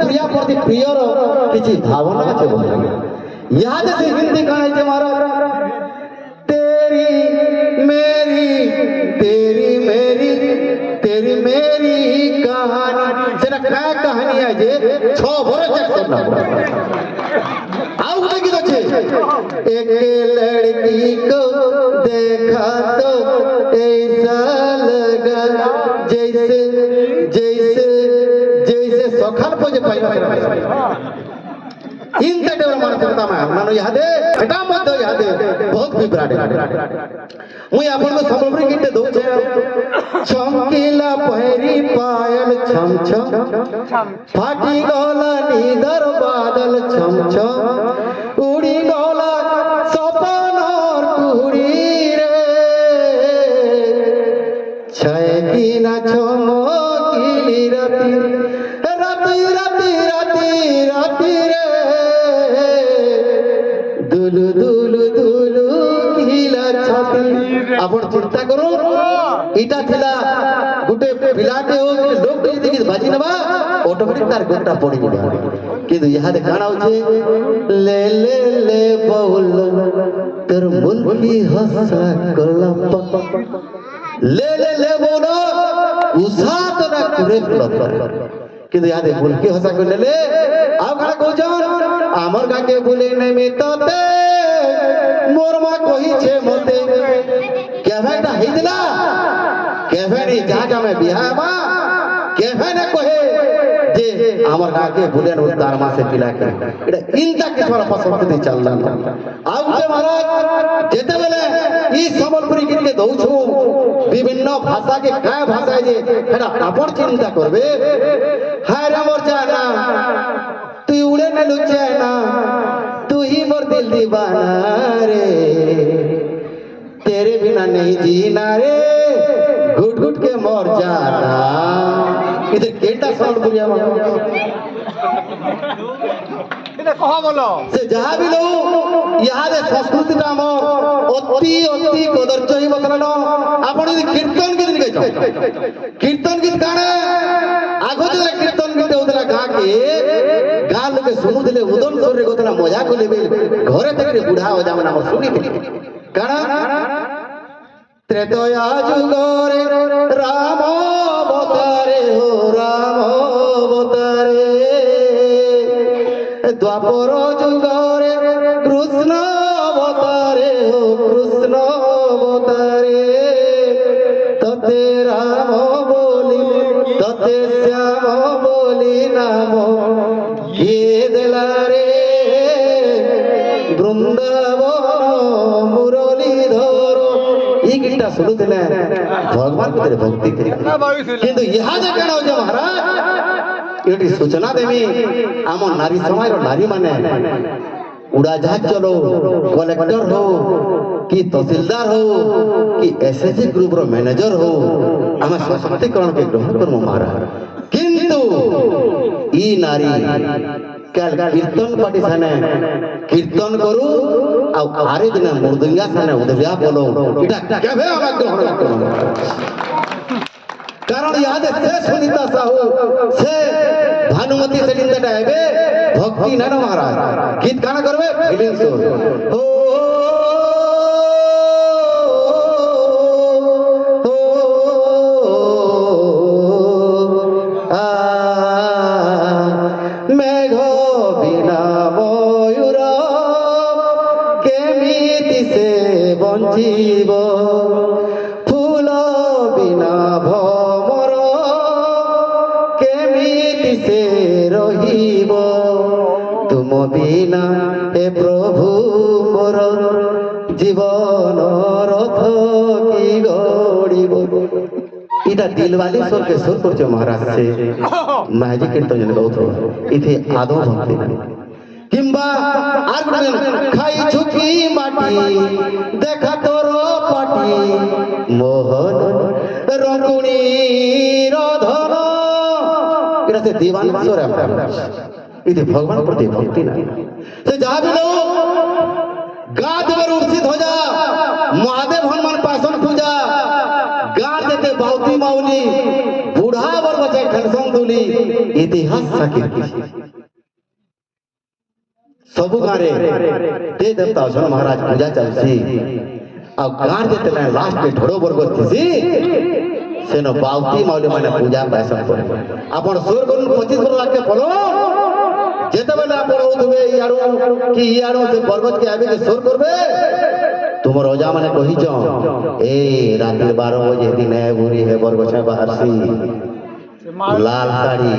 प्रिया प्रति प्रियर किसी भावना আছে বন্ধু याद से हिंदी गाना है मारो तेरी मेरी तेरी मेरी तेरी मेरी कहानी सेटा क्या कहानी है जे 6 बरस तक सुनना आओ देखी तो छे एक लड़की को देखा तो ऐसा लगा जैसे जैसे जैसे सखाल पोजे पाई इंत टेबल मानसिकता में नानो यादे एटा मध्य यादे बहुत विभ्राट मुई आपन को संबलपुरी गीत दो चमकीला पहरी पायल छम छम फाटी गला नीदर बादल छम छम उड़ी गला सपनर कुड़ी रे छय की ना चमकीली राती राती राती राती राती रे दुलु दुलु दुलु हिला छाती आपण चिंता करो इटा थिला गुटे पिलाटे हो लोग देखि बाजी नबा ऑटोमेटिक तार गोटा पड़ी जिबा किंतु यहाँ काना होचे ले ले ले बहुल तर मन की हंसा कलप ले ले ले बोलो उसा तो ना कुरे किंतु यहाँ बोल की हंसा कर ले आव काना कहजन आमर गाके बोले नेमी तते मोर मा कहि छे मते केफेटा हिदिला केफेनी जहाजा में बिहा बा केफे ने कहे जे आमर गाके बोले न तार मा से पिला के एटा इनता किछोर पसंद दे चलला आउ जे महाराज जेते बेले ई संबलपुरी गीत के दउछु विभिन्न भाषा के काय भाषा जे एटा आपण चिंता करबे हाय रे मोर जाना तू उड़े न लुचाना तू ही मोर दिल दीवाना रे तेरे बिना नहीं जीना रे घुट घुट के मर जाना इधर केटा संबलपुरिया इधर कहा बोलो से जहाँ भी लो यहाँ दे संस्कृति नाम अति अति कदर्च ही बतलानो आपण यदि कीर्तन गीत निके कीर्तन गीत गाने आगो जे कीर्तन गीत होतला गा के गाल लोके सुनुदिले उदन सोरे गोतला मजा को लेबे घरे तक बुढ़ा हो जामना हम सुनिथिले कारण त्रेतया जुगरे राम अवतारे हो राम अवतारे द्वापर जुगरे कृष्ण अवतारे हो कृष्ण अवतारे तते राम बोली तते श्याम बोली नाम ये देला रे वृंदावन मुरलीधर ई गीतटा सुनुथिले भगवान को तेरे भक्ति थे किंतु यहाँ जे कण हो महाराज एटी सूचना देमी आम नारी समाज नारी माने उड़ाजहाज चलो कलेक्टर हो कि तहसीलदार हो कि एसएसजी ग्रुप रो मैनेजर हो आम सशक्तिकरण के ग्रहण करमु महाराज किंतु ई नारी कल कीर्तन पार्टी साने कीर्तन करू आ आरे दिन मुर्दंगा साने उदरिया बोलो इटा केबे आम ग्रहण करमु कारण याद से सुनीता साहू से भानुमती से लिंदटा हेबे भक्ति ना महाराज गीत गाना करबे फीलिंग सो ओ मेघ बिना मयूर केमिति से बंचिब फूल बिना भमर केमिति से रहिब तुम बिना हे प्रभु मोर जीवन रथ की गड़िब इटा दिलवाली स्वर के सुर करछो महाराज से महाजी कीर्तन जन गौथो इथे आदो भक्ति किंबा आर खाई झुकी माटी देखा तोरो पाटी मोहन रंगुणी रधन इटा से दीवान स्वर है इथे भगवान प्रति भक्ति नहीं से जहाँ भी लो गाद बर उर्षित हो जा महादेव हनुमान पासन पूजा गाद देते बाउती माउली बूढ़ा बर बचे ଫେନସନ ତୁଲି ଇତିହାସ ସାକ୍ଷୀ ରଖିଛି ସବୁ ଗାଁରେ ତେ ଦେବତା ଅଛନ୍ ମହାରାଜ ପୂଜା ଚାଲିଛି ଆଉ ଗାଁ ଯେତେବେଳେ ଲାଷ୍ଟ ଢୋଳ ବର୍ଗ ଥିସି ସେନ ବାଉତି ମାଉଲି ମାନେ ପୂଜା ପାଇସନ করে ଆପଣ ସୁର କରୁন 25 লাখ ফল যেତେବେଳେ ଆପଣ ହଉଥିବେ ଇଆଡୁ କି ଇଆଡୁ ସେ ପର୍ବତ কে আবে সুর করবে তোমার রাজা মানে কহিছ এ রাতে 12 বজে দিন বুড়ি হে বরগছ বাহারসি লাল শাড়ি